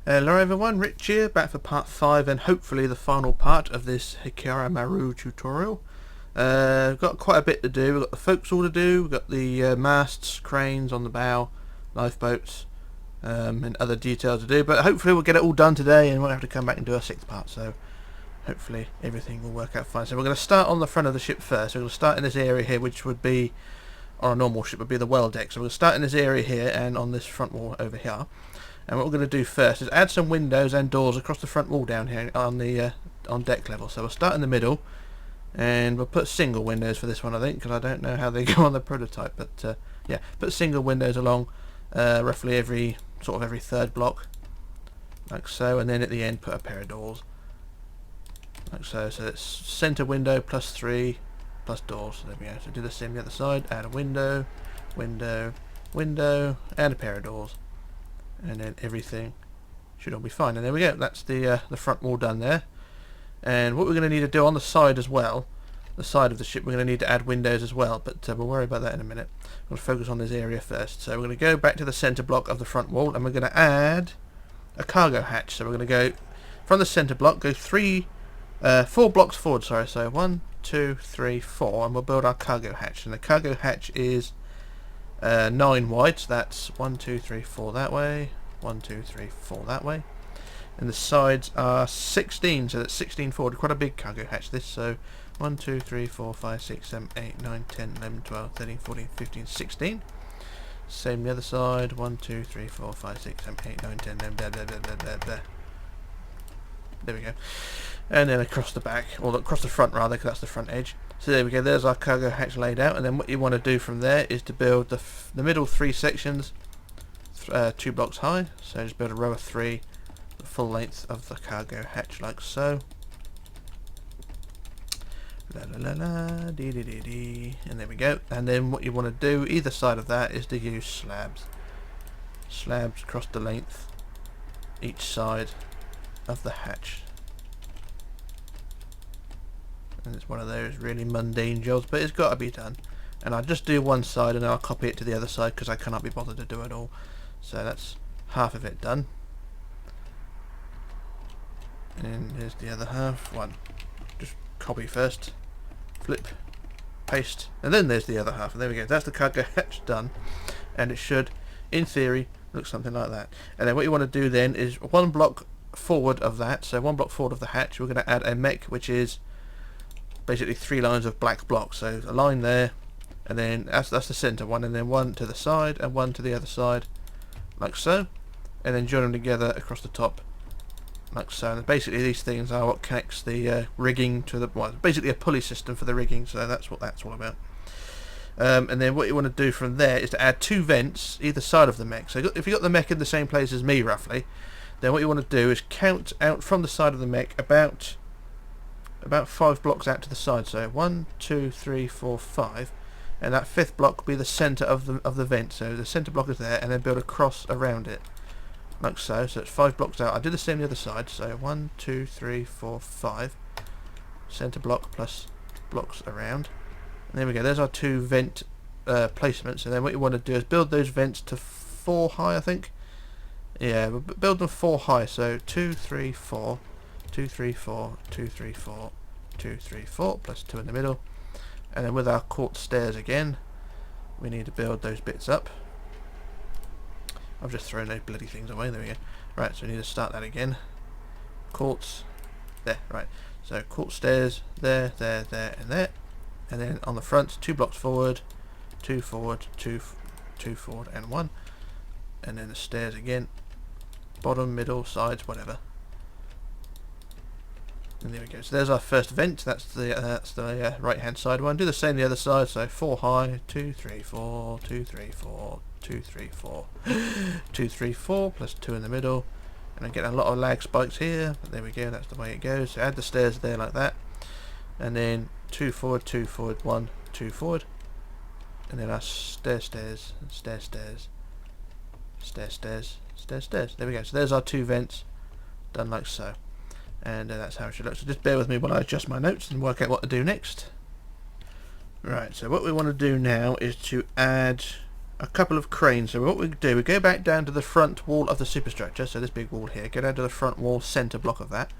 Hello everyone, Rich here, back for part 5 and hopefully the final part of this Hikawa Maru tutorial. We've got quite a bit to do. We've got the forecastle to do, we've got the masts, cranes on the bow, lifeboats, and other details to do, but hopefully we'll get it all done today and we won't have to come back and do a 6th part, so hopefully everything will work out fine. So we're going to start on the front of the ship first. We're going to start in this area here, which would be, on a normal ship, would be the well deck. So we're going to start in this area here and on this front wall over here. And what we're going to do first is add some windows and doors across the front wall down here on the on deck level. So we'll start in the middle, and we'll put single windows for this one, I think, because I don't know how they go on the prototype. But yeah, put single windows along roughly every third block, like so, and then at the end put a pair of doors, like so. So it's centre window plus 3 plus doors. So there we go. So do the same the other side. Add a window, window, window, and a pair of doors. And then everything should all be fine. And there we go, that's the front wall done there. And what we're going to need to do on the side as well, the side of the ship, we're going to need to add windows as well, but we'll worry about that in a minute. We'll focus on this area first. So we're going to go back to the centre block of the front wall and we're going to add a cargo hatch. So we're going to go from the centre block, go 4 blocks forward, sorry, so 1, 2, 3, 4, and we'll build our cargo hatch. And the cargo hatch is 9 wide, so that's 1, 2, 3, 4 that way, 1, 2, 3, 4 that way, and the sides are 16, so that's 16 forward. Quite a big cargo hatch this. So 1, 2, 3, 4, 5, 6, 7, 8, 9, 10, 11, 12, 13, 14, 15, 16. Same the other side. 1, 2, 3, 4, 5, 6, 7, 8, 9, 10, 11, blah, blah, blah, blah, blah, blah. There we go. And then across the back, or across the front rather, because that's the front edge. So there we go, there's our cargo hatch laid out, and then what you want to do from there is to build the middle 3 sections 2 blocks high. So just build a row of 3, the full length of the cargo hatch, like so. La la la la, dee dee dee dee, and there we go. And then what you want to do either side of that is to use slabs. Slabs across the length each side of the hatch. And it's one of those really mundane jobs, but it's got to be done. And I'll just do one side and I'll copy it to the other side because I cannot be bothered to do it all. So that's half of it done. And here's the other half. One. Just copy first, flip, paste, and then there's the other half. And there we go. That's the cargo hatch done. And it should, in theory, look something like that. And then what you want to do then is 1 block forward of that. So 1 block forward of the hatch, we're going to add a mech, which is basically 3 lines of black blocks. So a line there, and then that's the centre one, and then 1 to the side and 1 to the other side, like so, and then join them together across the top, like so. And basically these things are what connects the rigging to the, well, basically a pulley system for the rigging. So that's what that's all about. And then what you want to do from there is to add 2 vents either side of the mech. So if you've got the mech in the same place as me roughly, then what you want to do is count out from the side of the mech about 5 blocks out to the side. So 1, 2, 3, 4, 5, and that 5th block will be the centre of the vent. So the centre block is there, and then build a cross around it, like so. So it's 5 blocks out. I did the same the other side. So 1, 2, 3, 4, 5, centre block plus blocks around. And there we go. There's our 2 vent placements. And then what you want to do is build those vents to 4 high, I think. Yeah, we'll build them 4 high. So 2, 3, 4. 2, 3, 4, 2, 3, 4, 2, 3, 4, plus 2 in the middle. And then with our quartz stairs again, we need to build those bits up. I've just thrown those bloody things away. There we go. Right, so we need to start that again. Quartz, there, right. So quartz stairs, there, there, there, and there. And then on the front, 2 blocks forward, 2 forward, 2 forward, and 1. And then the stairs again, bottom, middle, sides, whatever. And there we go. So there's our first vent. That's the right hand side one. Do the same the other side. So 4 high, 2, 3, 4, 2, 3, 4, 2, 3, 4, 2, 3, 4, plus 2 in the middle. And I'm getting a lot of lag spikes here. But there we go. That's the way it goes. So add the stairs there like that. And then 2 forward, 1, 2 forward. And then our stairs, stairs, stairs, stairs, stairs, stairs, stairs, stairs. There we go. So there's our 2 vents done like so. And that's how it should look. So just bear with me while I adjust my notes and work out what to do next. Right, so what we want to do now is to add a couple of cranes. So what we do, we go back down to the front wall of the superstructure, so this big wall here, go down to the front wall centre block of that,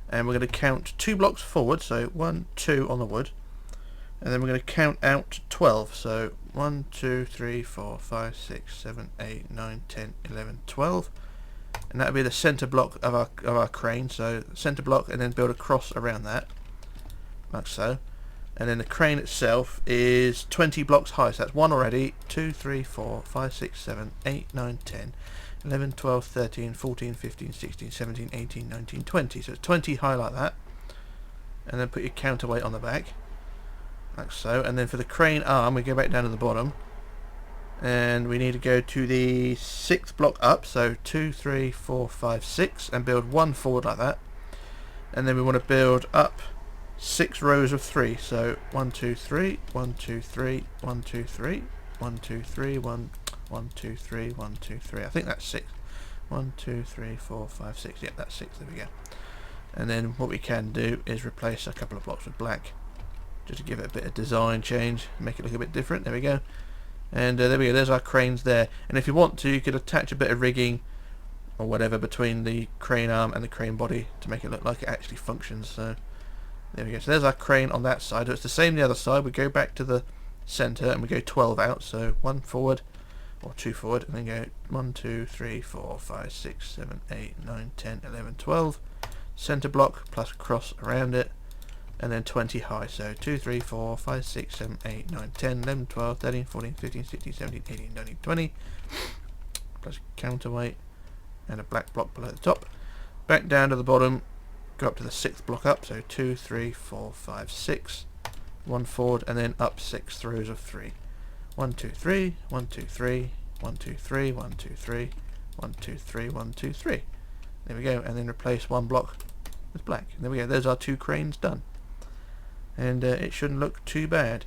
and we're going to count 2 blocks forward, so 1, 2 on the wood, and then we're going to count out to 12, so 1, 2, 3, 4, 5, 6, 7, 8, 9, 10, 11, 12, and that'll be the centre block of our crane. So centre block, and then build a cross around that, like so. And then the crane itself is 20 blocks high, so that's 1 already, 2, 3, 4, 5, 6, 7, 8, 9, 10, 11, 12, 13, 14, 15, 16, 17, 18, 19, 20. So it's 20 high like that. And then put your counterweight on the back, like so. And then for the crane arm, we go back down to the bottom. And we need to go to the 6th block up, so 2, 3, 4, 5, 6, and build 1 forward like that. And then we want to build up 6 rows of 3, so 1, 2, 3, 1, 2, 3, 1, 2, 3, 1, 2, 3, 1, 1, 2, 3, 1, 2, 3. I think that's 6. 1, 2, 3, 4, 5, 6. Yeah, that's 6. There we go. And then what we can do is replace a couple of blocks with black, just to give it a bit of design change, make it look a bit different. There we go. And there we go. There's our cranes there. And if you want to, you could attach a bit of rigging or whatever between the crane arm and the crane body to make it look like it actually functions. So there we go. So there's our crane on that side. It's the same the other side. We go back to the centre and we go 12 out. So 1 forward or 2 forward, and then go 1, 2, 3, 4, 5, 6, 7, 8, 9, 10, 11, 12. Centre block plus cross around it, and then 20 high. So 2, 3, 4, 5, 6, 7, 8, 9, 10, 11, 12, 13, 14, 15, 16, 17, 18, 19, 20. Plus counterweight and a black block below the top. Back down to the bottom. Go up to the 6th block up, so 2, 3, 4, 5, 6, 1 forward, and then up 6 rows of 3. 1, 2, 3, 1, 2, 3, 1, 2, 3, 1, 2, 3, 1, 2, 3, 1, 2, 3. There we go, and then replace 1 block with black. And there we go, there's our 2 cranes done. And it shouldn't look too bad.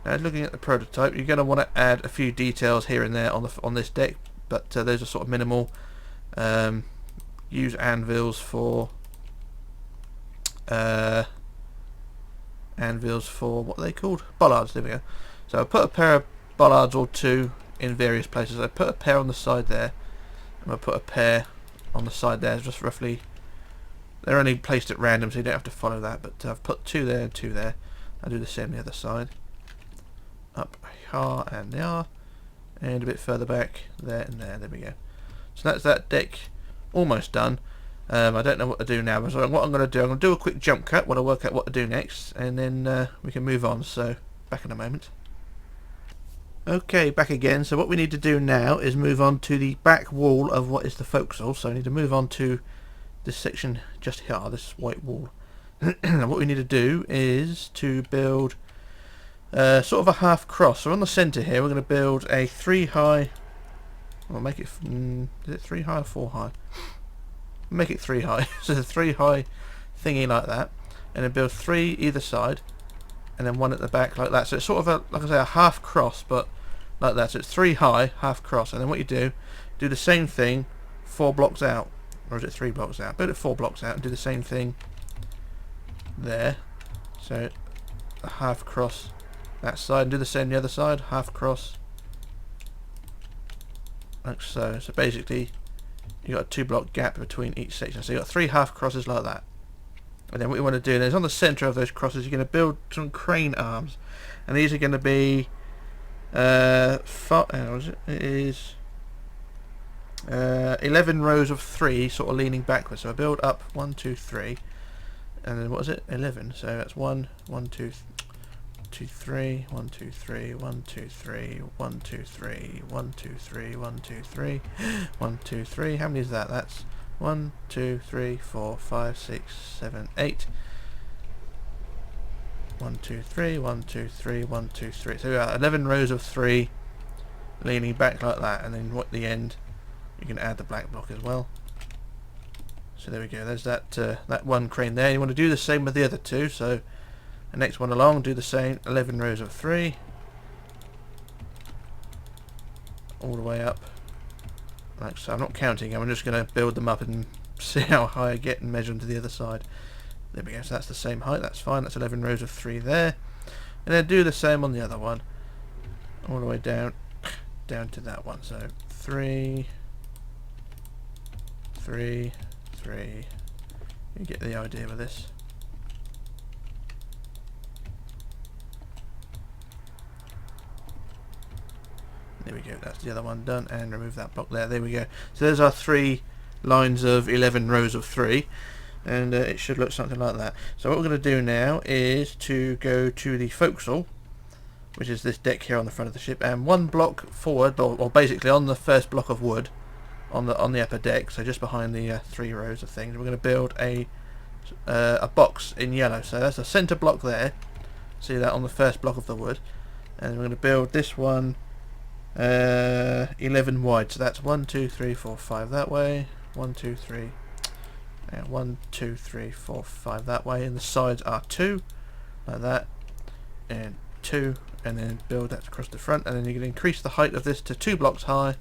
Now, looking at the prototype, you're going to want to add a few details here and there on this deck, but those are sort of minimal. Use anvils for what are they called? Bollards. There we go. So I put a pair of bollards or 2 in various places. I put a pair on the side there, and I put a pair on the side there, just roughly. They're only placed at random, so you don't have to follow that, but I've put 2 there and 2 there. I'll do the same on the other side. Up here and there, and a bit further back there and there. There we go. So that's that deck almost done. I don't know what to do now, so what I'm going to do, I'm going to do a quick jump cut while I work out what to do next, and then we can move on. So back in a moment. Okay, back again. So what we need to do now is move on to the back wall of what is the forecastle. So I need to move on to this section just here, this white wall. And what we need to do is to build sort of a half cross. So on the centre here, we're going to build a 3 high. I'll make it. Is it 3 high or 4 high? Make it 3 high. So the 3 high thingy like that, and then build 3 either side, and then 1 at the back like that. So it's sort of a, like I say, a half cross, but like that. So it's 3 high, half cross, and then what you do the same thing 4 blocks out, or is it 3 blocks out? Build it 4 blocks out and do the same thing there. So a half cross that side, and do the same the other side, half cross like so. So basically you got a 2 block gap between each section. So you got 3 half crosses like that. And then what you want to do is on the centre of those crosses, you're going to build some crane arms, and these are going to be 11 rows of 3, sort of leaning backwards. So I build up 1, 2, 3, and then what is it? 11. So that's 1, 1, 2, 2, 3, 1, 2, 3, 1, 2, 3, 1, 2, 3, 1, 2, 3, 1, 2, 3, 1, 2, 3. How many is that? That's 1, 2, 3, 4, 5, 6, 7, 8. 1, 2, 3, 1, 2, 3, 1, 2, 3. So we got 11 rows of 3 leaning back like that, and then at the end you can add the black block as well. So there we go. There's that that one crane there. You want to do the same with the other 2. So the next one along, do the same. 11 rows of 3 all the way up. Like so. I'm not counting. I'm just going to build them up and see how high I get and measure them to the other side. There we go. So that's the same height. That's fine. That's 11 rows of 3 there. And then do the same on the other one, all the way down down to that one. So 3, 3, 3. You get the idea with this. There we go, that's the other one done, and remove that block there. There we go. So there's our 3 lines of 11 rows of 3, and it should look something like that. So what we're going to do now is to go to the forecastle, which is this deck here on the front of the ship, and 1 block forward, or basically on the first block of wood on the upper deck, so just behind the 3 rows of things, we're going to build a box in yellow. So that's a centre block there. See that on the first block of the wood, and we're going to build this one 11 wide. So that's 1, 2, 3, 4, 5 that way. 1, 2, 3. 1, 2, 3, 4, 5 that way, and the sides are 2 like that, and 2, and then build that across the front, and then you can increase the height of this to 2 blocks high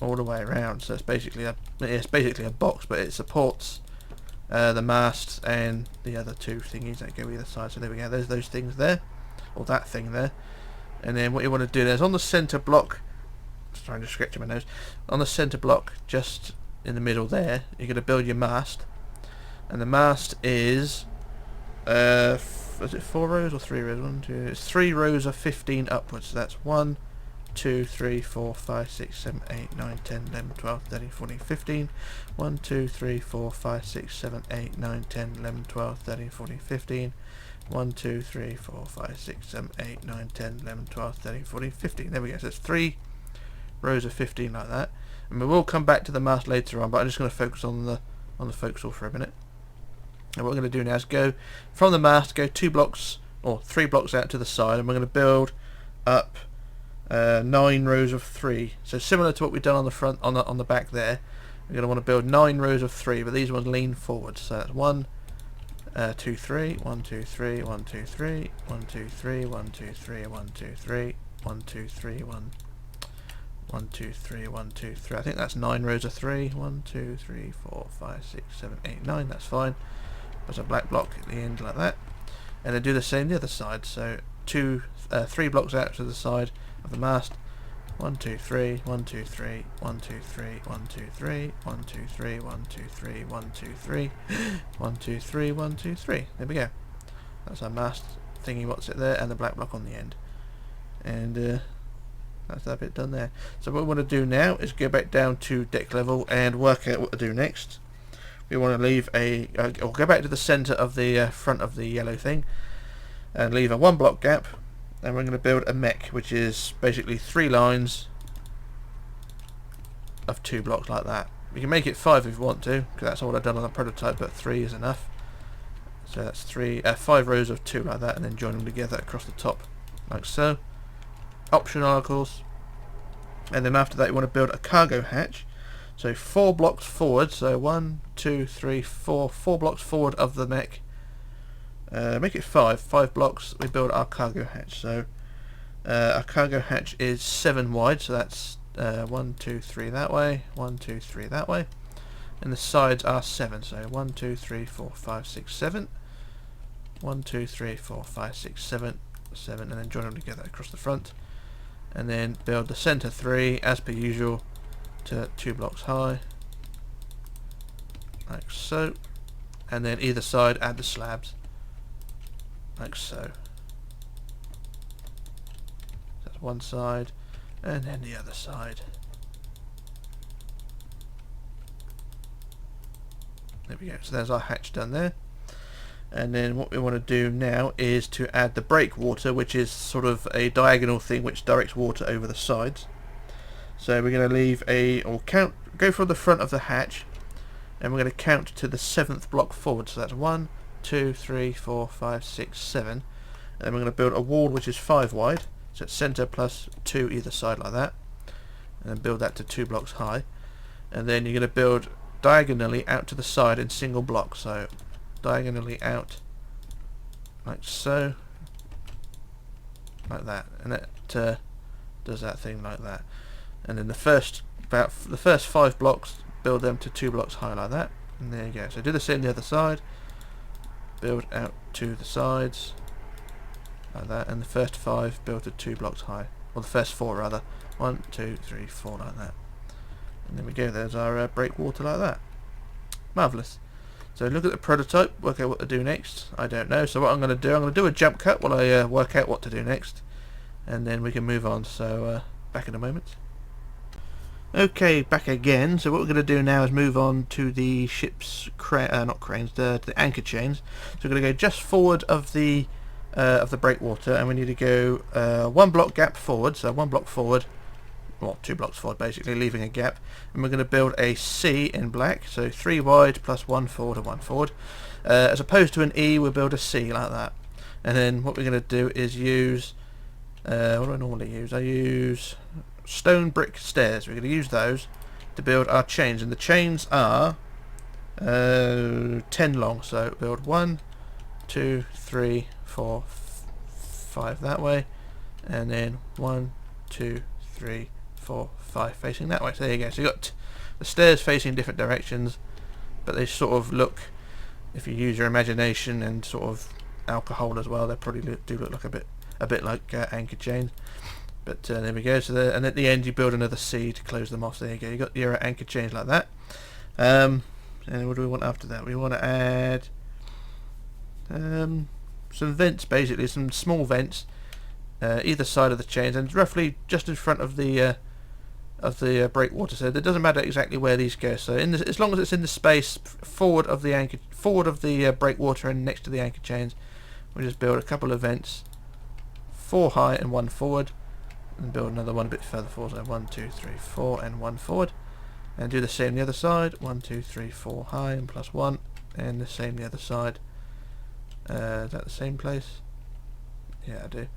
all the way around. So it's basically a box, but it supports the masts and the other 2 thingies that go either side. So there we go, there's those things there, or that thing there. And then what you want to do is on the centre block, just trying to scratch my nose, on the centre block just in the middle there, you're going to build your mast, and the mast is is it 4 rows or 3 rows? 1, 2, it's 3 rows of 15 upwards. So that's 1, 2, 3, 4, 5, 6, 7, 8, 9, 10, 11, 12, 13, 14, 15. 1, 2, 3, 4, 5, 6, 7, 8, 9, 10, 11, 12, 13, 14, 15. 1, 2, 3, 4, 5, 6, 7, 8, 9, 10, 11, 12, 13, 14, 15. There we go. So it's 3 rows of 15 like that. And we will come back to the mast later on, but I'm just going to focus on the forecastle for a minute. And what we're going to do now is go from the mast, go 2 blocks or 3 blocks out to the side, and we're going to build up 9 rows of 3. So similar to what we've done on the front, on the back there, we're going to want to build 9 rows of 3, but these ones lean forward. So that's 1, 2, 3, 1, 2, 3, 1, 2, 3, 1, 2, 3, 1, 2, 3, 1, 2, 3, 1, 2, 3, 1, 1, 2, 3, 1, 2, 3. I think that's 9 rows of 3. 1, 2, 3, 4, 5, 6, 7, 8, 9. That's fine. There's a black block at the end like that, and then do the same the other side. So 3 blocks out to the side of the mast. 1, 2, 3, 1, 2, 3, 1, 2, 3, 1, 2, 3, 1, 2, 3, 1, 2, 3, 1, 2, 3, 1, 2, 3, 1, 2, 3. There we go. That's our mast thingy, what's it there, and the black block on the end. And that's that bit done there. So what we want to do now is go back down to deck level and work out what to do next. We want to leave or go back to the centre of the front of the yellow thing and leave a 1 block gap, and we're going to build a mech, which is basically 3 lines of 2 blocks like that. You can make it 5 if you want to, because that's all I've done on the prototype, but 3 is enough. So that's 5 rows of 2 like that, and then join them together across the top like so. Optional, of course. And then after that you want to build a cargo hatch. So 4 blocks forward, so 1, 2, 3, 4 blocks forward of the mech. Make it 5 blocks, we build our cargo hatch. So our cargo hatch is 7 wide, so that's 1, 2, 3 that way, 1, 2, 3 that way. And the sides are 7, so 1, 2, 3, 4, 5, 6, 7. 1, 2, 3, 4, 5, 6, 7, 7, and then join them together across the front. And then build the centre 3 as per usual to 2 blocks high, like so. And then either side add the slabs, like so. That's one side, and then the other side. There we go. So there's our hatch done there. And then what we want to do now is to add the breakwater, which is sort of a diagonal thing which directs water over the sides. So we're going to leave go from the front of the hatch, and we're going to count to the 7th block forward. So that's 1, 2, 3, 4, 5, 6, 7. And then we're going to build a wall which is 5 wide. So it's centre plus 2 either side like that. And then build that to 2 blocks high. And then you're going to build diagonally out to the side in single blocks. So diagonally out like so, like that, and that does that thing like that. And then the first 5 blocks, build them to 2 blocks high like that, and there you go. So do the same the other side, build out to the sides like that, and the first 5 build to 2 blocks high, or the first 4 rather, 1, 2, 3, 4, like that. And there we go, there's our breakwater like that. Marvellous. So look at the prototype, work out what to do next. I don't know, so what I'm going to do a jump cut while I work out what to do next. And then we can move on, so back in a moment. Okay, back again. So what we're going to do now is move on to the ship's not cranes, the anchor chains. So we're going to go just forward of the breakwater, and we need to go 1 block gap forward. So 1 block forward, well, 2 blocks forward, basically, leaving a gap. And we're going to build a C in black. So 3 wide plus 1 forward and 1 forward. As opposed to an E, we'll build a C like that. And then what we're going to do is use what do I normally use? I use stone brick stairs. We're going to use those to build our chains, and the chains are 10 long. So build 1, 2, 3, 4, 5 that way, and then 1, 2, 3, 4, 5 facing that way. So there you go. So you got the stairs facing different directions, but they sort of look, if you use your imagination and sort of alcohol as well, they probably do look like a bit like anchor chains. But there we go. So and at the end you build another C to close them off. So there you go. You got your anchor chains like that. And what do we want after that? We want to add some vents, basically some small vents either side of the chains, and able just in front of the breakwater. So it doesn't matter exactly where these go. So as long as it's in the space forward of the breakwater and next to the anchor chains, we just build a couple of vents, 4 high and 1 forward. And build another one a bit further forward, so 1, 2, 3, 4 and 1 forward, and do the same the other side, 1, 2, 3, 4 high and plus 1, and the same the other side. Is that the same place? Yeah, I do.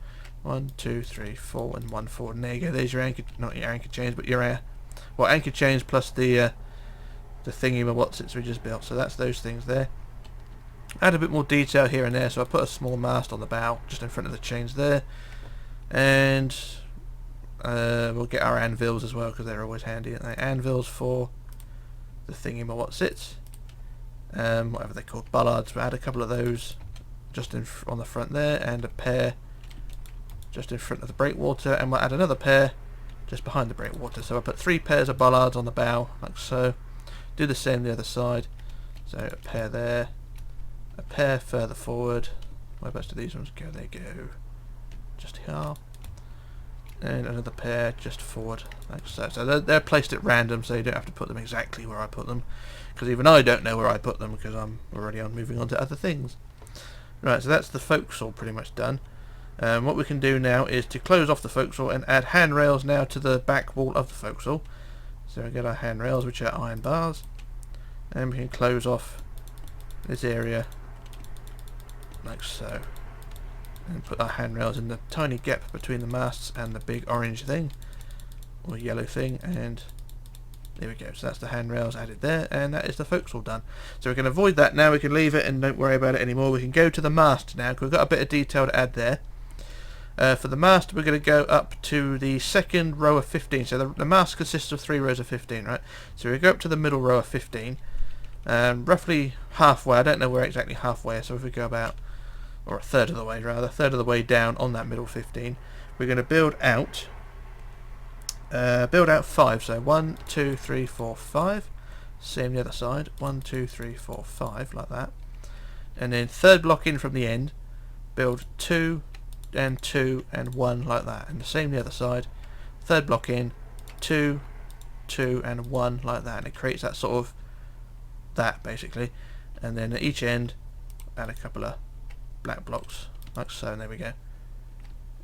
1, 2, 3, 4 and 1 forward, and there you go. There's your anchor, not your anchor chains, but your anchor chains plus the thingy what's it we just built. So that's those things there. Add a bit more detail here and there, so I put a small mast on the bow just in front of the chains there, and we'll get our anvils as well, because they're always handy, aren't they? Anvils for the thingy what's it, whatever they're called, bollards. We'll add a couple of those just on the front there, and a pair just in front of the breakwater, and we'll add another pair just behind the breakwater. So I put 3 pairs of bollards on the bow like so. Do the same the other side. So a pair there, a pair further forward. Whereabouts do these ones go? They go just here, and another pair just forward like so. So they're placed at random, so you don't have to put them exactly where I put them, because even I don't know where I put them, because I'm already moving on to other things. Right, so that's the forecastle pretty much done. What we can do now is to close off the forecastle and add handrails now to the back wall of the forecastle. So we get our handrails, which are iron bars, and we can close off this area like so, and put our handrails in the tiny gap between the masts and the big orange thing or yellow thing, and there we go. So that's the handrails added there, and that is the forecastle done. So we can avoid that now. We can leave it and don't worry about it anymore. We can go to the mast now, because we've got a bit of detail to add there. For the mast, we're going to go up to the second row of 15. So the mast consists of 3 rows of 15, right? So we go up to the middle row of 15, roughly halfway. I don't know where exactly halfway. So if we go about, or a third of the way rather, a third of the way down on that middle 15, we're going to build out 5. So 1, 2, 3, 4, 5. Same the other side. 1, 2, 3, 4, 5, like that. And then third block in from the end, build 2 and 2 and 1 like that, and the same the other side. Third block in, 2, 2 and 1 like that, and it creates that sort of that basically. And then at each end add a couple of black blocks like so, and there we go.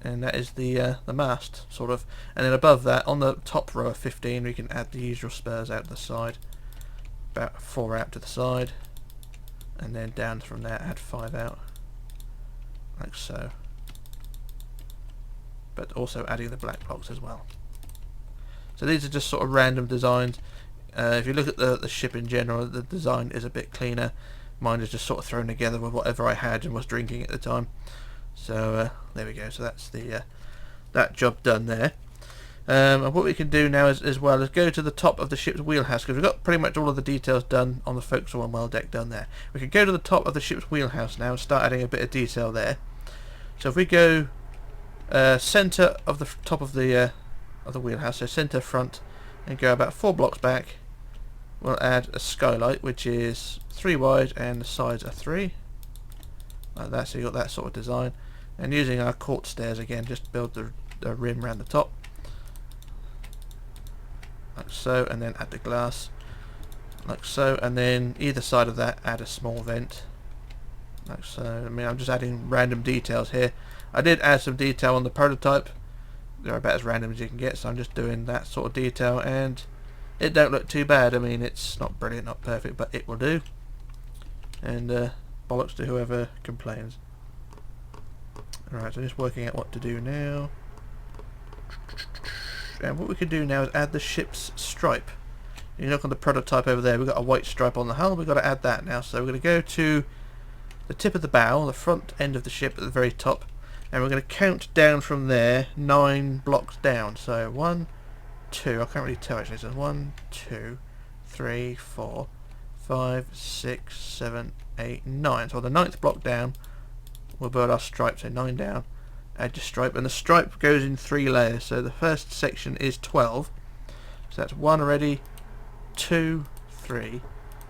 And that is the mast sort of. And then above that, on the top row of 15, we can add the usual spurs out to the side, about 4 out to the side, and then down from there add 5 out like so, but also adding the black blocks as well. So these are just sort of random designs. If you look at the ship in general, the design is a bit cleaner. Mine is just sort of thrown together with whatever I had and was drinking at the time. So there we go. So that's the that job done there. And what we can do now is, as well, is go to the top of the ship's wheelhouse, because we've got pretty much all of the details done on the forecastle and well deck done there. We can go to the top of the ship's wheelhouse now and start adding a bit of detail there. So if we go centre of the top of the of the wheelhouse, so centre front, and go about 4 blocks back. We'll add a skylight, which is 3 wide and the sides are 3, like that. So you got that sort of design. And using our court stairs again, just build the rim around the top, like so, and then add the glass, like so, and then either side of that add a small vent, like so. I mean, I'm just adding random details here. I did add some detail on the prototype. They're about as random as you can get, so I'm just doing that sort of detail, and it don't look too bad. I mean, it's not brilliant, not perfect, but it will do. And bollocks to whoever complains. Alright, so just working out what to do now. And what we can do now is add the ship's stripe. You look on the prototype over there, we've got a white stripe on the hull. We've got to add that now. So we're going to go to the tip of the bow, the front end of the ship at the very top, and we're going to count down from there 9 blocks down. So 1, 2, I can't really tell actually. So 1, 2, 3, 4, 5, 6, 7, 8, 9. So on the 9th block down, we'll build our stripe. So 9 down, add your stripe, and the stripe goes in 3 layers. So the first section is 12. So that's 1 already, 2, 3,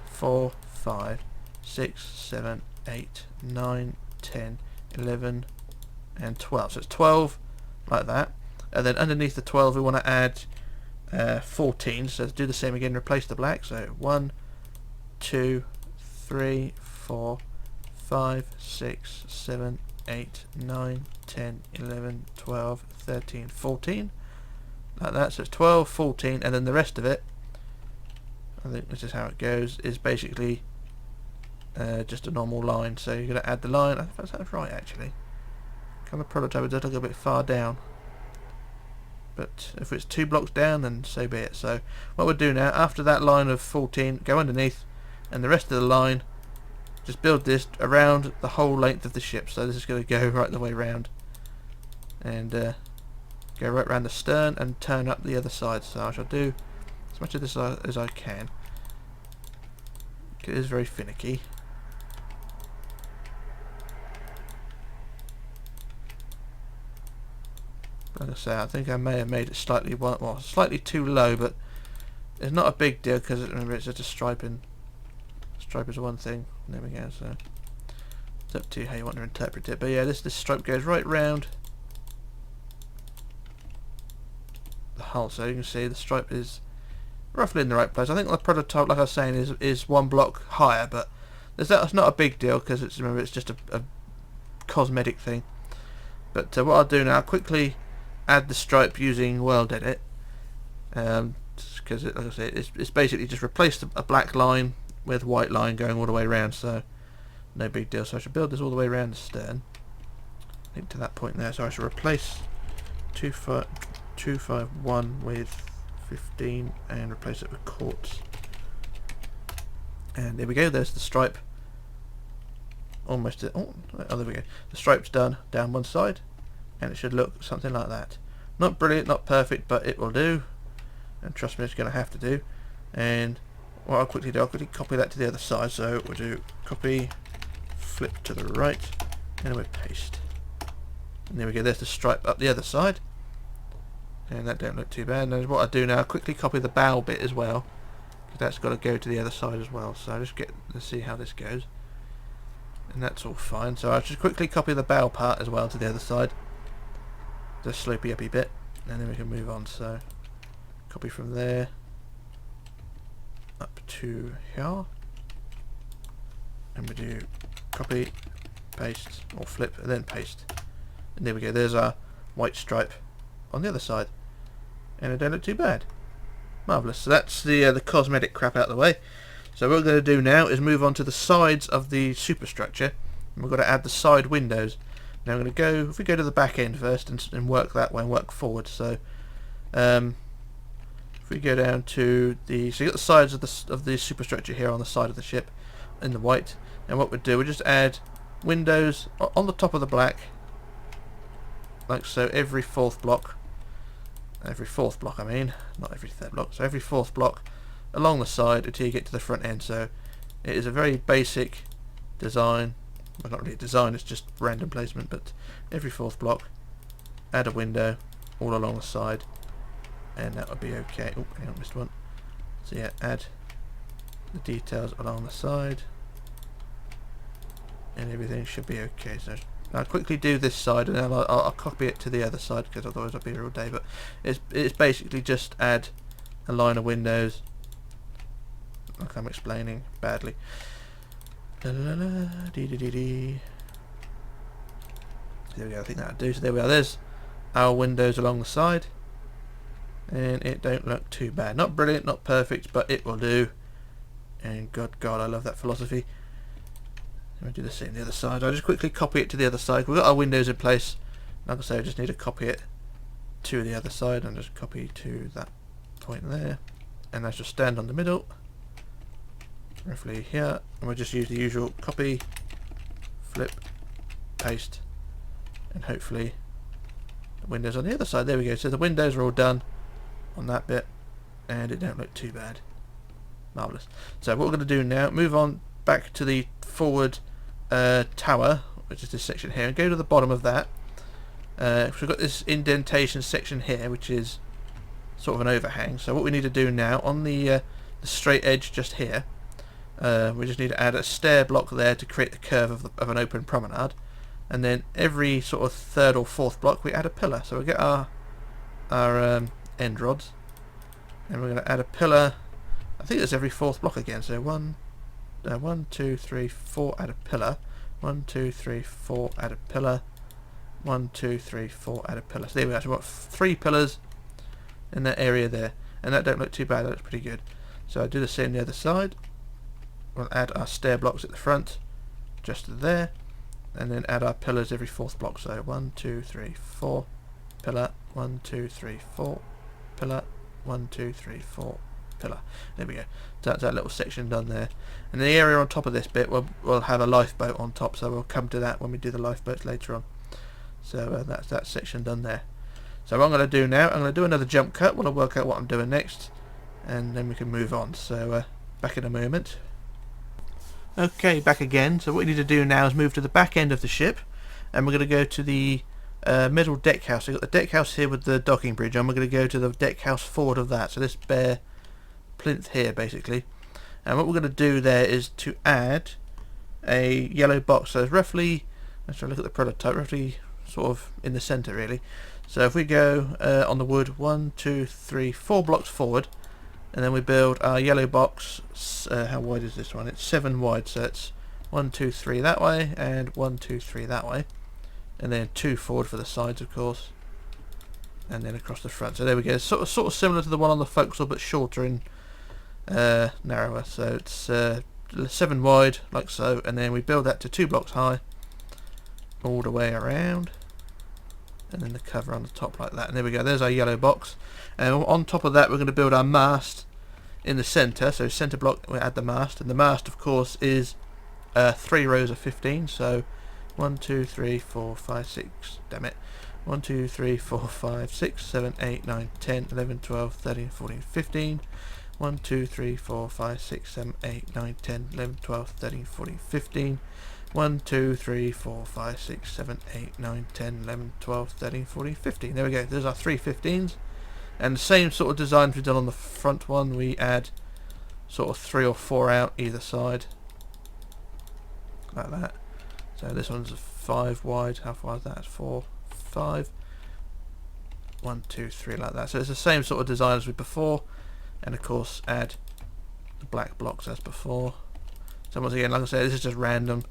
4, 5, 6, 7, 8, 9, 10, 11, and 12. So it's 12 like that. And then underneath the 12 we want to add 14. So do the same again, replace the black. So 1, 2, 3, 4, 5, 6, 7, 8, 9, 10, 11, 12, 13, 14. Like that. So it's 12, 14, and then the rest of it, I think this is how it goes, is basically just a normal line. So you're going to add the line. I think that's right actually. On the prototype it does look a bit far down, but if it's 2 blocks down, then so be it. So what we'll do now, after that line of 14, go underneath, and the rest of the line, just build this around the whole length of the ship. So this is going to go right the way round, and go right round the stern and turn up the other side. So I shall do as much of this as I can. It is very finicky. Like I say, I think I may have made it slightly slightly too low, but it's not a big deal because remember it's just a striping. Stripe is one thing. There we go. So it's up to you how you want to interpret it. But yeah, this stripe goes right round the hull, so you can see the stripe is roughly in the right place. I think the prototype, like I was saying, is 1 block higher, but that's not a big deal because remember it's just a cosmetic thing. But what I'll do now, I'll quickly add the stripe using World Edit, because like I say, it's basically just replaced a black line with white line going all the way around, so no big deal. So I should build this all the way around the stern. I think to that point there, so I should replace 251 with 15 and replace it with quartz. And there we go, there's the stripe. Almost, oh there we go. The stripe's done down one side, and it should look something like that. Not brilliant, not perfect, but it will do. And trust me, it's going to have to do. And what I'll quickly do, I'll quickly copy that to the other side. So we'll do copy, flip to the right, and we'll paste. And there we go, there's the stripe up the other side. And that don't look too bad. And what I do now, I'll quickly copy the bow bit as well, because that's got to go to the other side as well. So I'll just let's see how this goes. And that's all fine. So I'll just quickly copy the bow part as well to the other side, the slopey uppy bit, and then we can move on. So copy from there up to here, and we do copy, paste, or flip, and then paste. And there we go, there's our white stripe on the other side, and it don't look too bad. Marvellous. So that's the cosmetic crap out of the way. So what we're going to do now is move on to the sides of the superstructure, and we've got to add the side windows. Now I'm going to go, if we go to the back end first and work that way and work forward. So if we go down to so you got the sides of the superstructure here on the side of the ship in the white, and what we'll do, we'll just add windows on the top of the black, like so, every fourth block I mean, not every third block, so every fourth block along the side until you get to the front end. So it is a very basic design, well not really a design, it's just random placement, but every fourth block add a window all along the side, and that would be okay. Oh, hang on, missed one. So yeah, add the details along the side, and everything should be okay. So I'll quickly do this side, and then I'll copy it to the other side, because otherwise I'll be here all day. But it's basically just add a line of windows, like I'm explaining badly. La la la, dee dee dee dee. There we go. I think that'll do. So there we are. There's our windows along the side, and it don't look too bad. Not brilliant, not perfect, but it will do. And God, I love that philosophy. I'll do the same on the other side. I'll just quickly copy it to the other side. We've got our windows in place. Like I say, I just need to copy it to the other side, and just copy to that point there, and that's just stand on the middle, roughly here, and we'll just use the usual copy, flip, paste, and hopefully the windows on the other side. There we go. So the windows are all done on that bit, and it don't look too bad. Marvellous. So what we're going to do now, move on back to the forward tower, which is this section here, and go to the bottom of that. So we've got this indentation section here, which is sort of an overhang. So what we need to do now, on the straight edge just here, we just need to add a stair block there to create the curve of an open promenade, and then every sort of third or fourth block we add a pillar. So we get our end rods, and we're going to add a pillar. I think it's every fourth block again. So 1, 2, 3, 4, add a pillar. 1, 2, 3, 4, add a pillar. 1, 2, 3, 4, add a pillar. So there we are. So we've got 3 pillars in that area there, and that don't look too bad. That looks pretty good. So I'll do the same on the other side. We'll add our stair blocks at the front, just there, and then add our pillars every fourth block. So 1, 2, 3, 4, pillar. 1, 2, 3, 4, pillar. 1, 2, 3, 4, pillar. There we go. So that's that little section done there. And the area on top of this bit, we'll have a lifeboat on top. So we'll come to that when we do the lifeboats later on. So that's that section done there. So what I'm going to do now, I'm going to do another jump cut while I work out what I'm doing next, and then we can move on. So back in a moment. Okay, back again. So what we need to do now is move to the back end of the ship, and we're going to go to the middle deck house. So we've got the deck house here with the docking bridge on. We're going to go to the deck house forward of that. So this bare plinth here, basically. And what we're going to do there is to add a yellow box. So it's roughly, let's try to look at the prototype, roughly sort of in the centre really. So if we go on the wood 1, 2, 3, 4 blocks forward, and then we build our yellow box. How wide is this one? It's 7 wide, so it's 1, 2, 3 that way, and 1, 2, 3 that way, and then 2 forward for the sides, of course, and then across the front. So there we go. It's sort of similar to the one on the forecastle, but shorter and narrower. So it's 7 wide, like so, and then we build that to 2 blocks high, all the way around, and then the cover on the top like that. And there we go. There's our yellow box. And on top of that, we're going to build our mast in the centre. So centre block, we add the mast, and the mast, of course, is 3 rows of 15. So 1, 2, 3, 4, 5, 6. Damn it. 1, 2, 3, 4, 5, 6, 7, 8, 9, 10, 11, 12, 13, 14, 15. 1, 2, 3, 4, 5, 6, 7, 8, 9, 10, 11, 12, 13, 14, 15. 1, 2, 3, 4, 5, 6, 7, 8, 9, 10, 11, 12, 13, 14, 15. There we go. There's our 3 15s. And the same sort of design we've done on the front one. We add sort of 3 or 4 out either side. Like that. So this one's 5 wide. How far is that? It's 4, 5. 1, 2, 3 like that. So it's the same sort of design as we before. And of course add the black blocks as before. So once again, like I said, this is just random,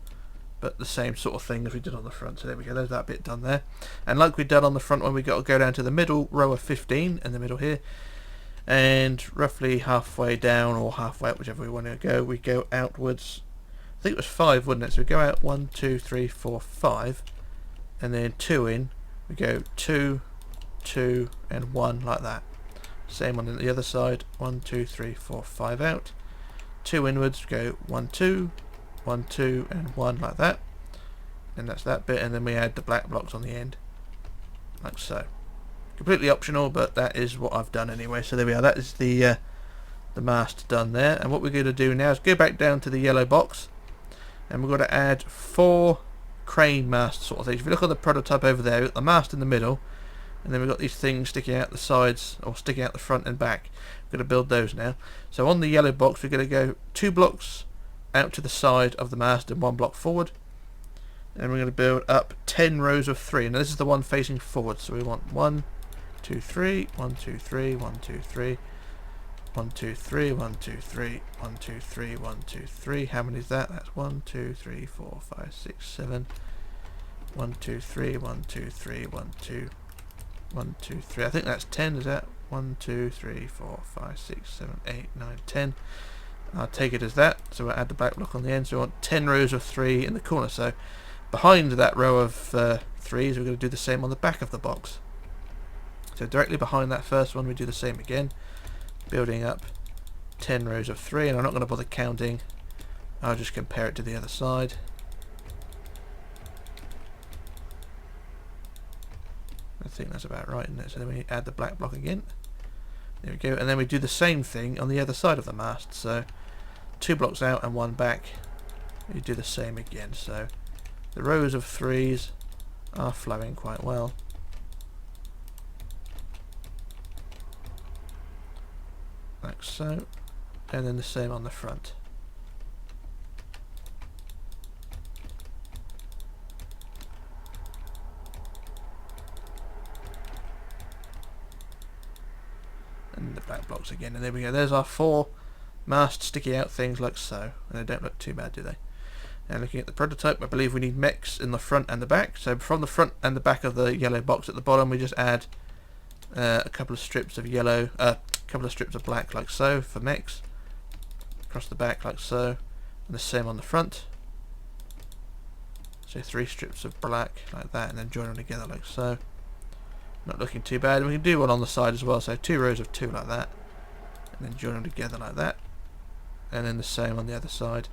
but the same sort of thing as we did on the front. So there we go, there's that bit done there. And like we done on the front one, we got to go down to the middle row of 15 in the middle here, and roughly halfway down or halfway up, whichever we want to go, we go outwards. I think it was 5, wouldn't it? So we go out 1, 2, 3, 4, 5, and then 2 in. We go 2, 2, and 1 like that. Same on the other side. 1, 2, 3, 4, 5 out. 2 inwards. Go 1, 2, 1, 2, and 1 like that. And that's that bit. And then we add the black blocks on the end, like so. Completely optional, but that is what I've done anyway. So there we are. That is the mast done there. And what we're going to do now is go back down to the yellow box, and we're going to add 4 crane masts sort of things. If you look at the prototype over there, we've got the mast in the middle. And then we've got these things sticking out the sides, or sticking out the front and back. We're going to build those now. So on the yellow box, we're going to go 2 blocks out to the side of the mast and 1 block forward. And we're going to build up 10 rows of 3. Now this is the one facing forward, so we want 1, 2, 3, 1, 2, 3, 1, 2, 3, 1, 2, 3, 1, 2, 3, 1, 2, 3, 1, 2, 3. How many is that? That's 1, 2, 3, 4, 5, 6, 7. 1, 2, 3, 1, 2, 3, 1, 2, 1, 2, 3. I think that's 10, is that? 1, 2, 3, 4, 5, 6, 7, 8, 9, 10. I'll take it as that. So we'll add the back block on the end. So we want 10 rows of 3 in the corner. So behind that row of 3s, we're going to do the same on the back of the box. So directly behind that first one, we do the same again, building up 10 rows of 3. And I'm not going to bother counting. I'll just compare it to the other side. I think that's about right, isn't it? So then we add the black block again. There we go. And then we do the same thing on the other side of the mast. So 2 blocks out and 1 back. We do the same again. So the rows of 3s are flowing quite well. Like so. And then the same on the front. And the back blocks again, and there we go. There's our 4 mast sticky out things like so, and they don't look too bad, do they? Now looking at the prototype, I believe we need mechs in the front and the back. So from the front and the back of the yellow box at the bottom, we just add a couple of strips of yellow, a couple of strips of black like so for mechs. Across the back like so, and the same on the front. So 3 strips of black like that, and then join them together like so. Not looking too bad. We can do one on the side as well, so 2 rows of 2 like that, and then join them together like that, and then the same on the other side,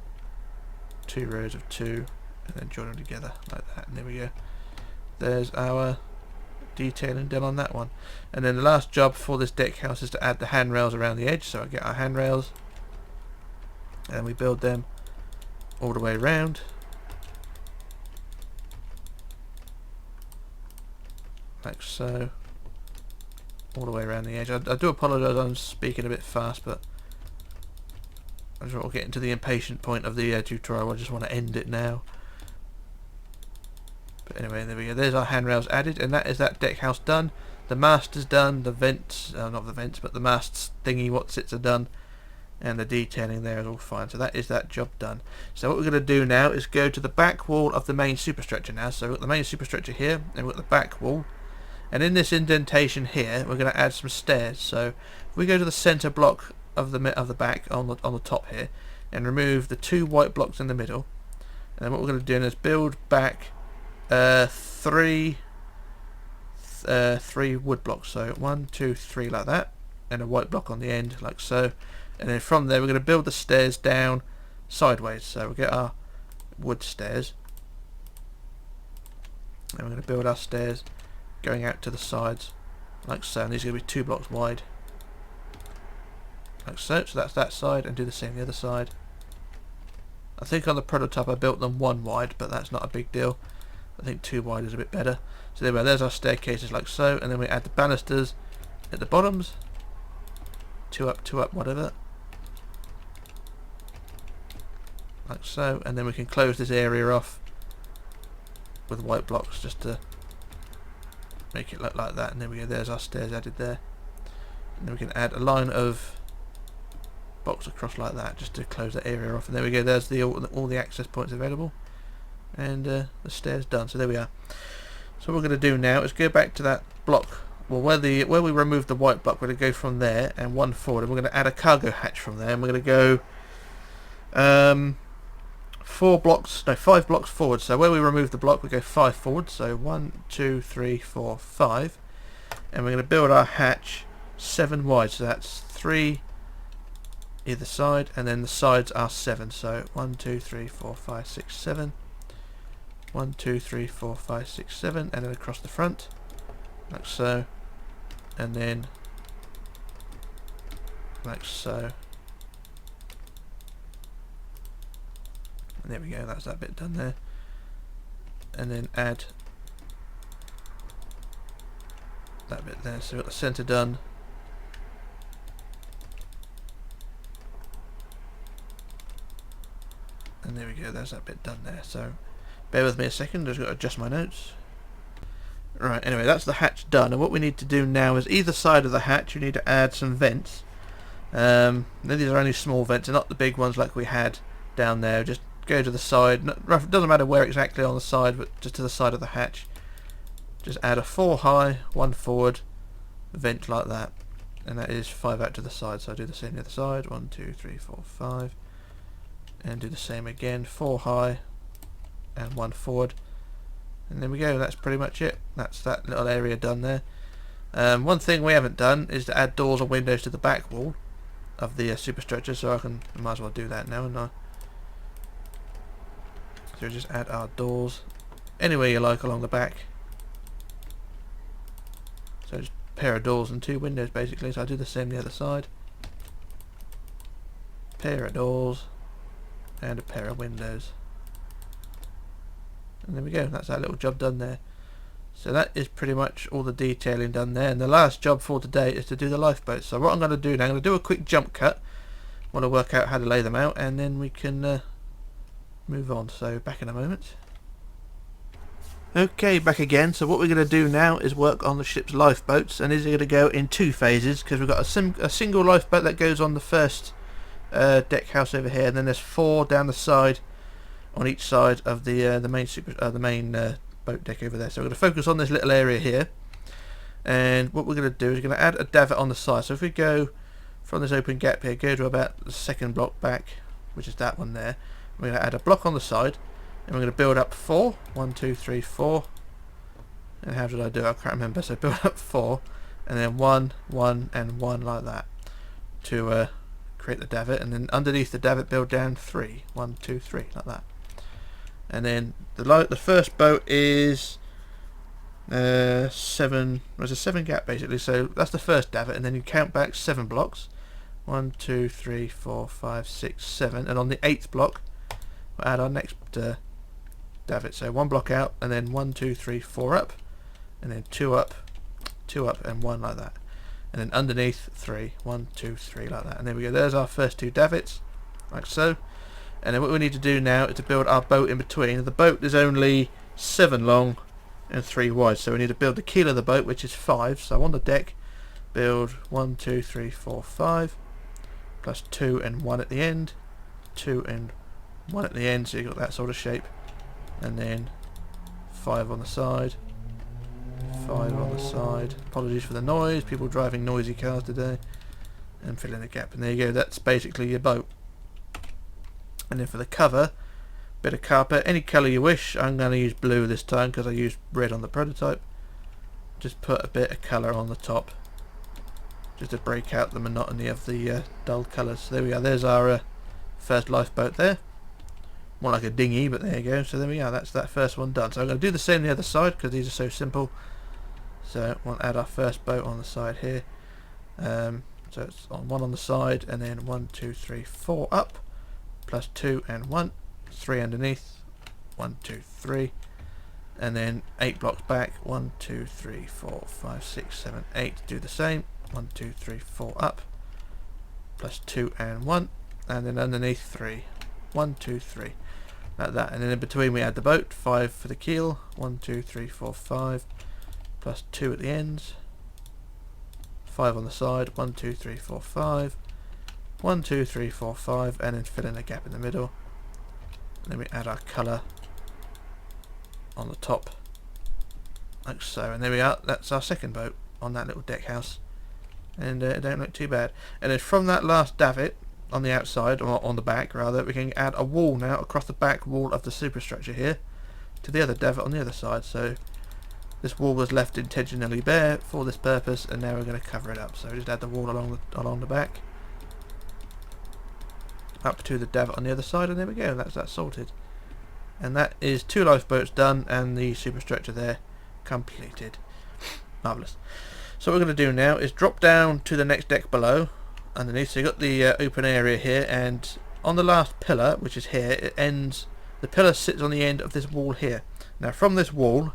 2 rows of 2, and then join them together like that, and there we go. There's our detailing done on that one. And then the last job for this deck house is to add the handrails around the edge. So I get our handrails and we build them all the way around. Like so, all the way around the edge. I do apologise, I'm speaking a bit fast, but I just want to get into the impatient point of the tutorial. I just want to end it now. But anyway, there we go. There's our handrails added, and that is that deck house done. The mast is done. The vents, not the vents, but the masts thingy what sits are done, and the detailing there is all fine. So that is that job done. So what we're going to do now is go to the back wall of the main superstructure now. So we've got the main superstructure here, and we've got the back wall. And in this indentation here, we're going to add some stairs. So if we go to the centre block of the back on the top here, and remove the 2 white blocks in the middle, and then what we're going to do is build back 3 wood blocks. So 1, 2, 3 like that, and a white block on the end like so. And then from there, we're going to build the stairs down sideways. So we'll get our wood stairs, and we're going to build our stairs going out to the sides like so, and these are going to be 2 blocks wide like so. So that's that side, and do the same the other side. I think on the prototype I built them 1 wide, but that's not a big deal. I think 2 wide is a bit better. So there we are, there's our staircases like so, and then we add the banisters at the bottoms, 2 up, whatever, like so, and then we can close this area off with white blocks just to make it look like that. And there we go, there's our stairs added there, and then we can add a line of box across like that just to close that area off, and there we go, there's all the access points available, and the stairs done. So there we are. So what we're going to do now is go back to that block, well, where we removed the white block. We're going to go from there and 1 forward, and we're going to add a cargo hatch from there, and we're going to go 5 blocks forward. So where we removed the block, we go 5 forward, so 1, 2, 3, 4, 5, and we're going to build our hatch 7 wide, so that's 3 either side, and then the sides are 7, so 1, 2, 3, 4, 5, 6, 7, 1, 2, 3, 4, 5, 6, 7, and then across the front like so, and then like so, and there we go, that's that bit done there. And then add that bit there. So we've got the centre done. And there we go, there's that bit done there. So bear with me a second, I've got to adjust my notes. Right, anyway, that's the hatch done, and what we need to do now is either side of the hatch you need to add some vents. These are only small vents, they're not the big ones like we had down there. Just go to the side, it doesn't matter where exactly on the side, but just to the side of the hatch. Just add a 4 high, 1 forward vent like that, and that is 5 out to the side. So I do the same the other side, 1, 2, 3, 4, 5, and do the same again, 4 high and 1 forward. And there we go, that's pretty much it. That's that little area done there. One thing we haven't done is to add doors or windows to the back wall of the superstructure, so I might as well do that now, and so just add our doors anywhere you like along the back. So just a pair of doors and 2 windows basically, so I do the same the other side. Pair of doors and a pair of windows. And there we go, that's our little job done there. So that is pretty much all the detailing done there, and the last job for today is to do the lifeboats. So what I'm going to do now, I'm going to do a quick jump cut. I want to work out how to lay them out, and then we can move on. So back in a moment. Okay, back again. So what we're going to do now is work on the ship's lifeboats, and these are going to go in 2 phases, because we've got a single lifeboat that goes on the first deck house over here, and then there's 4 down the side on each side of the main boat deck over there. So we're going to focus on this little area here, and what we're going to do is we're going to add a davit on the side. So if we go from this open gap here, go to about the second block back, which is that one there, we're going to add a block on the side, and we're going to build up 4, 1, 2, 3, 4, and how did I do it? I can't remember. So build up 4, and then 1, 1, and 1 like that to create the davit, and then underneath the davit build down 3, 1, 2, 3 like that. And then the first boat is 7. There's a 7 gap basically, so that's the first davit, and then you count back 7 blocks. 1, 2, 3, 4, 5, 6, 7, and on the 8th block we'll add our next davit. So 1 block out, and then 1, 2, 3, 4 up, and then 2 up, 2 up, and 1 like that. And then underneath 3, 1, 2, 3 like that. And there we go. There's our first 2 davits, like so. And then what we need to do now is to build our boat in between. The boat is only 7 long and 3 wide, so we need to build the keel of the boat, which is 5. So on the deck, build 1, 2, 3, 4, 5, plus 2 and 1 at the end, 2 and 1 at the end, so you've got that sort of shape. And then 5 on the side, 5 on the side. Apologies for the noise, people driving noisy cars today. And fill in the gap, and there you go, that's basically your boat. And then for the cover, bit of carpet, any colour you wish. I'm going to use blue this time because I used red on the prototype. Just put a bit of colour on the top, just to break out the monotony of the dull colours. So there we are, there's our first lifeboat there. More like a dinghy, but there you go. So there we are, that's that first one done. So I'm going to do the same on the other side because these are so simple. So we'll add our first boat on the side here. So it's on 1 on the side, and then 1, 2, 3, 4 up, plus 2 and 1, 3 underneath, 1, 2, 3, and then 8 blocks back, 1, 2, 3, 4, 5, 6, 7, 8, do the same, 1, 2, 3, 4 up, plus 2 and 1, and then underneath 3, 1, 2, 3, like that. And then in between we add the boat, 5 for the keel, 1, 2, 3, 4, 5, plus 2 at the ends, 5 on the side, 1, 2, 3, 4, 5, 1, 2, 3, 4, 5, and then fill in a gap in the middle. And then we add our colour on the top, like so. And there we are, that's our second boat on that little deck house. And it don't look too bad. And then from that last davit on the outside, or on the back rather, we can add a wall now across the back wall of the superstructure here to the other davit on the other side. So this wall was left intentionally bare for this purpose, and now we're going to cover it up. So we just add the wall along the back, up to the davit on the other side, and there we go, that's that sorted. And that is 2 lifeboats done, and the superstructure there completed. Marvellous. So what we're going to do now is drop down to the next deck below, underneath. So you've got the open area here, and on the last pillar, which is here, it ends, the pillar sits on the end of this wall here. Now from this wall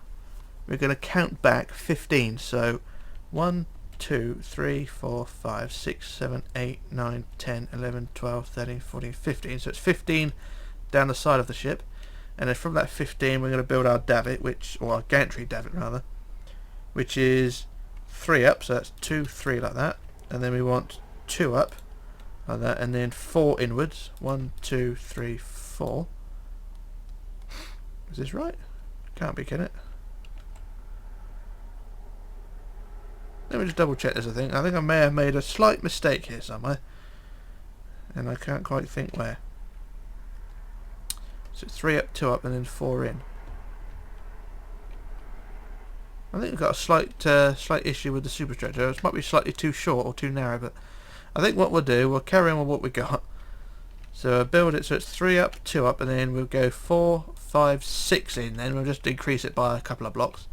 we're going to count back 15, so 1, 2, 3, 4, 5, 6, 7, 8, 9, 10, 11, 12, 13, 14, 15. So it's 15 down the side of the ship. And then from that 15 we're going to build our davit, or our gantry davit rather, which is 3 up, so that's 2, 3 like that. And then we want 2 up like that, and then 4 inwards. 1, 2, 3, 4. Is this right? Can't be, can it? Let me just double check this. I think I may have made a slight mistake here somewhere, and I can't quite think where. So it's 3 up, 2 up, and then 4 in. I think we've got a slight issue with the superstructure. It might be slightly too short or too narrow, but I think what we'll do, we'll carry on with what we got. So build it so it's 3 up, 2 up, and then we'll go 4, 5, 6 in. Then we'll just increase it by a couple of blocks,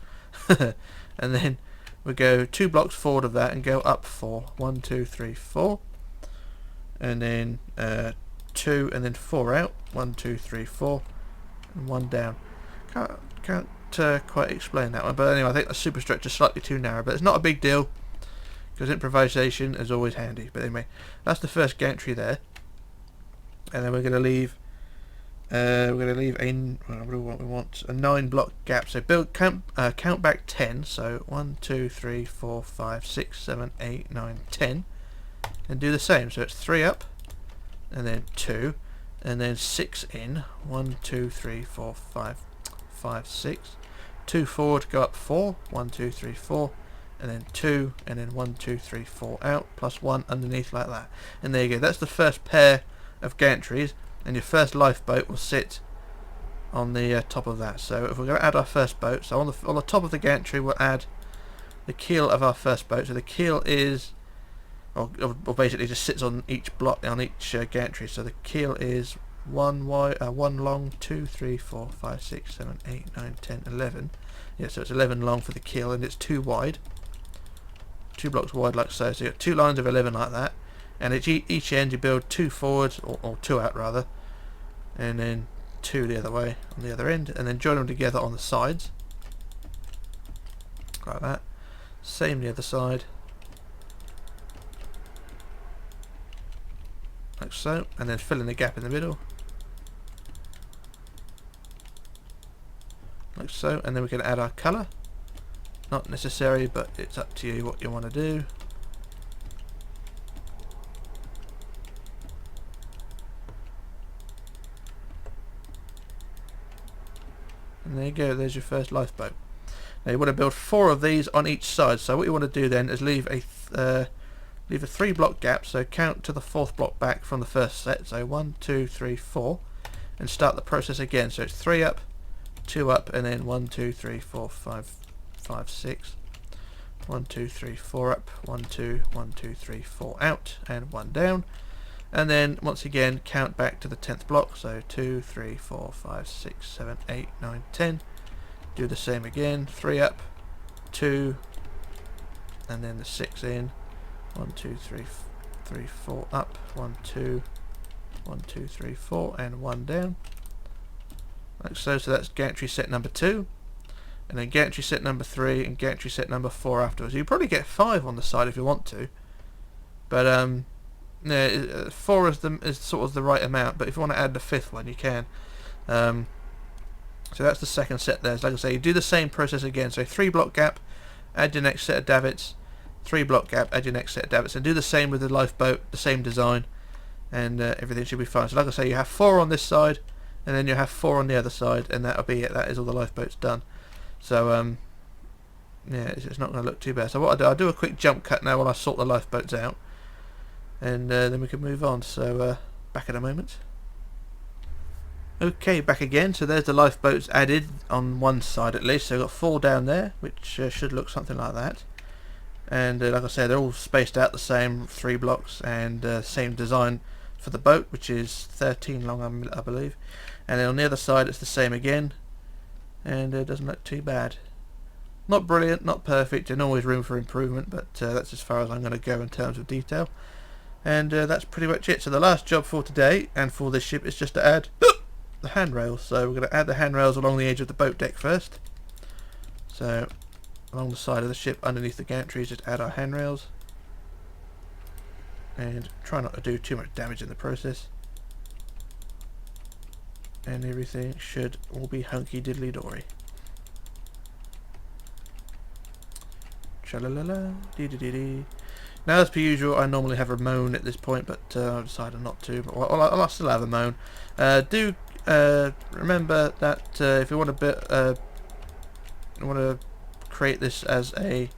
and then we'll go 2 blocks forward of that and go up 4. 1, 2, 3, 4, and then 2, and then 4 out. 1, 2, 3, 4, and 1 down. Can't quite explain that one, but anyway, I think the superstructure is slightly too narrow, but it's not a big deal because improvisation is always handy. But anyway, that's the first gantry there, and then we're going to leave a what we want a 9 block gap. So count back 10. So 1, 2, 3, 4, 5, 6, 7, 8, 9, 10, and do the same. So it's 3 up, and then 2, and then 6 in. 1, 2, 3, 4, 5, 6. 2 forward, go up 4. 1, 2, 3, 4, and then 2, and then 1, 2, 3, 4 out, plus 1 underneath like that. And there you go. That's the first pair of gantries, and your first lifeboat will sit on the top of that. So if we're going to add our first boat, so on the top of the gantry we'll add the keel of our first boat. So the keel is, or basically just sits on each block, on each gantry. So the keel is 1 long, 2, 3, 4, 5, 6, 7, 8, 9, 10, 11. Yeah, so it's 11 long for the keel, and it's 2 wide. 2 blocks wide like so. So you got 2 lines of 11 like that, and at each end you build 2 forward, or 2 out rather, and then 2 the other way on the other end, and then join them together on the sides like that. Same the other side, like so, and then fill in the gap in the middle like so. And then we can add our colour. Not necessary, but it's up to you what you want to do. And there you go, there's your first lifeboat. Now you want to build 4 of these on each side. So what you want to do then is leave a 3 block gap, so count to the 4th block back from the first set. So 1, 2, 3, 4, and start the process again. So it's 3 up, 2 up, and then 1, 2, 3, 4, 5, 6. 1, 2, 3, 4 up, 1, 2, 1, 2, 3, 4 out, and 1 down. And then once again count back to the 10th block. So 2, 3, 4, 5, 6, 7, 8, 9, 10. Do the same again. 3 up, 2, and then the 6 in. 1, 2, 3, 4 up. 1, 2, 1, 2, 3, 4, and 1 down. Like so. So that's gantry set number 2, and then gantry set number 3, and gantry set number 4 afterwards. You probably get 5 on the side if you want to, but yeah, 4 of them is sort of the right amount. But if you want to add the 5th one, you can. So that's the second set there. So like I say, you do the same process again. So 3 block gap, add your next set of davits. 3 block gap, add your next set of davits, and do the same with the lifeboat, the same design, and everything should be fine. So like I say, you have 4 on this side, and then you have 4 on the other side, and that'll be it. That is all the lifeboats done. So yeah, it's not going to look too bad. So what I'll do a quick jump cut now while I sort the lifeboats out, and then we can move on. So back in a moment. Okay, back again. So there's the lifeboats added on one side at least. So we've got 4 down there, which should look something like that. And like I said, they're all spaced out the same, 3 blocks, and same design for the boat, which is 13 long, I believe. And then on the other side it's the same again, and it doesn't look too bad. Not brilliant, not perfect, and always room for improvement, but that's as far as I'm going to go in terms of detail. And that's pretty much it. So the last job for today and for this ship is just to add the handrails. So we're going to add the handrails along the edge of the boat deck first. So along the side of the ship underneath the gantries. Just add our handrails and try not to do too much damage in the process, and everything should all be hunky diddly dory. Cha-la-la-la, dee-dee-dee-dee. Now, as per usual, I normally have a moan at this point, but I've decided not to. But I'll still have a moan. Do remember that if you want to create this as a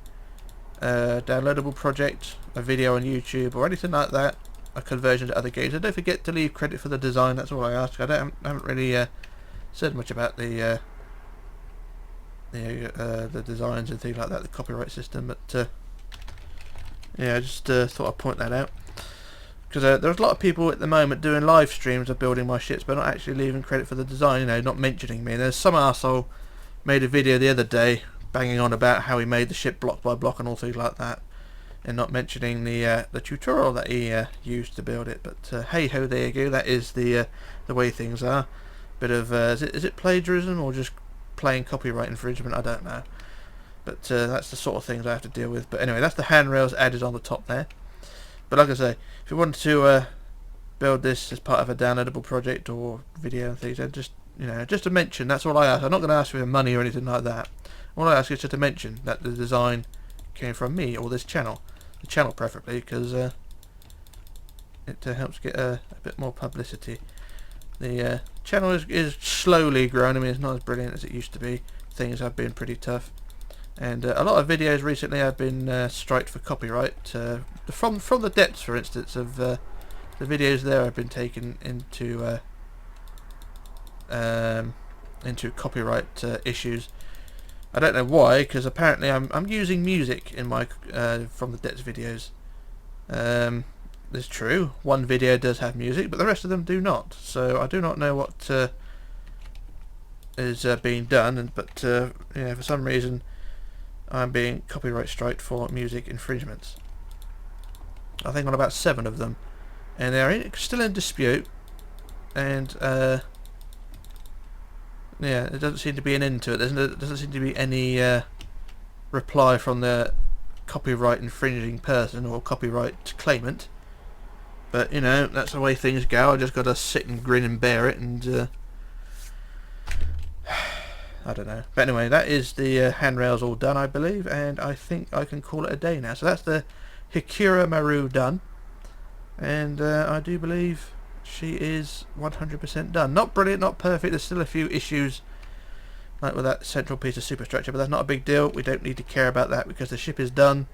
downloadable project, a video on YouTube, or anything like that, a conversion to other games, and don't forget to leave credit for the design. That's all I ask. I haven't really said much about the designs and things like that, the copyright system, but yeah, I just thought I'd point that out, because there's a lot of people at the moment doing live streams of building my ships, but not actually leaving credit for the design, not mentioning me. And there's some arsehole made a video the other day banging on about how he made the ship block by block and all things like that, and not mentioning the tutorial that he used to build it. But hey ho, there you go. That is the way things are. Bit of is it plagiarism or just plain copyright infringement? I don't know. But that's the sort of things I have to deal with. But anyway, that's the handrails added on the top there. But like I say, if you want to build this as part of a downloadable project or video and things, then just just to mention. That's all I ask. I'm not going to ask for money or anything like that. All I ask is just to mention that the design came from me or this channel, the channel preferably, because it helps get a bit more publicity. The channel is slowly growing. I mean, it's not as brilliant as it used to be. Things have been pretty tough. And a lot of videos recently have been striked for copyright. From the depths, for instance, of the videos there have been taken into copyright issues. I don't know why, because apparently I'm using music in my from the depths videos. It's true, one video does have music, but the rest of them do not. So I do not know what is being done, but for some reason I'm being copyright striked for music infringements. I think on about 7 of them, and they're still in dispute. And yeah, there doesn't seem to be an end to it. There doesn't seem to be any reply from the copyright infringing person or copyright claimant. But that's the way things go. I just got to sit and grin and bear it, and I don't know. But anyway, that is the handrails all done, I believe, and I think I can call it a day now. So that's the Hikawa Maru done, and I do believe she is 100% done. Not brilliant, not perfect. There's still a few issues, like with that central piece of superstructure, but that's not a big deal. We don't need to care about that because the ship is done.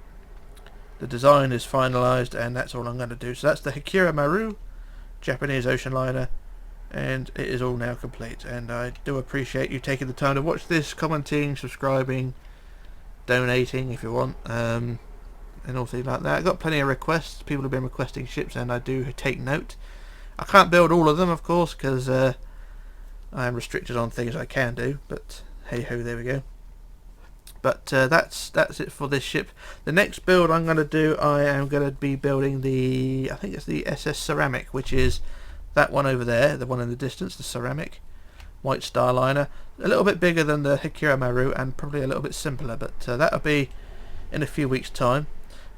The design is finalised, and that's all I'm going to do. So that's the Hikawa Maru, Japanese ocean liner, and it is all now complete. And I do appreciate you taking the time to watch this, commenting, subscribing, donating if you want, and all things like that. I got plenty of requests. People have been requesting ships, and I do take note. I can't build all of them, of course, because I am restricted on things I can do, but hey ho, there we go. But that's it for this ship. The next build I'm going to do, I am going to be building I think it's the SS Ceramic, which is that one over there, the one in the distance, the Ceramic White Star liner. A little bit bigger than the Hikawa Maru and probably a little bit simpler, but that'll be in a few weeks' time.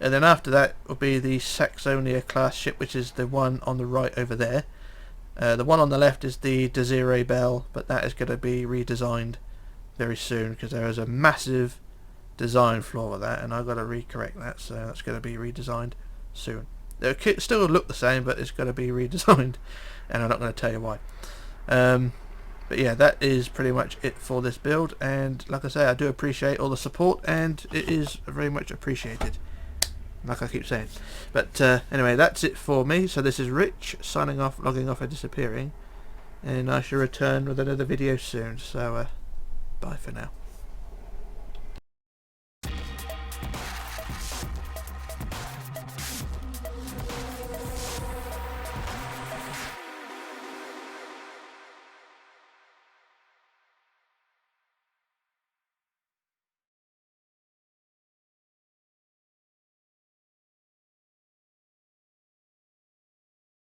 And then after that will be the Saxonia class ship, which is the one on the right over there. The one on the left is the Desiree Belle, but that is going to be redesigned very soon because there is a massive design flaw with that, and I've got to recorrect that, so that's going to be redesigned soon. It still look the same, but it's going to be redesigned, and I'm not going to tell you why. But yeah, that is pretty much it for this build, and like I say, I do appreciate all the support, and it is very much appreciated, like I keep saying. But anyway, that's it for me. So this is Rich signing off, logging off and disappearing, and I shall return with another video soon. So bye for now.